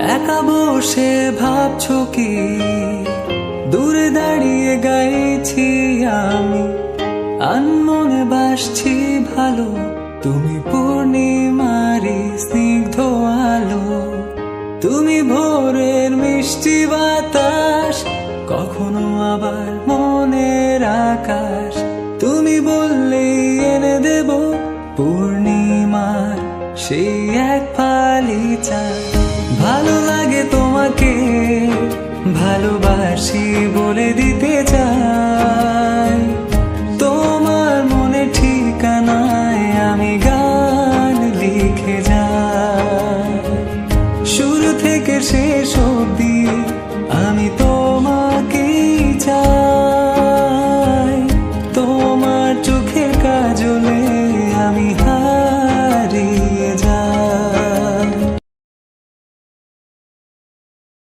একা বসে ভাবছো কি দূরে দাঁড়িয়ে গাইছি আমি আনমনে বাসছি ভালো তুমি পূর্ণিমারি স্নিগ্ধ আলো তুমি ভোরের মিষ্টি বাতাস কখনো আবার মনের আকাশ তুমি বললেই এনে দেব পূর্ণিমার সেই এক ফালি চাঁদ ভালো লাগে তোমাকে ভালোবাসি বলে দিতে চাই তোমার মনে ঠিকানায় আমি গান লিখে যাই শুরু থেকে শেষ অবধি আমি তো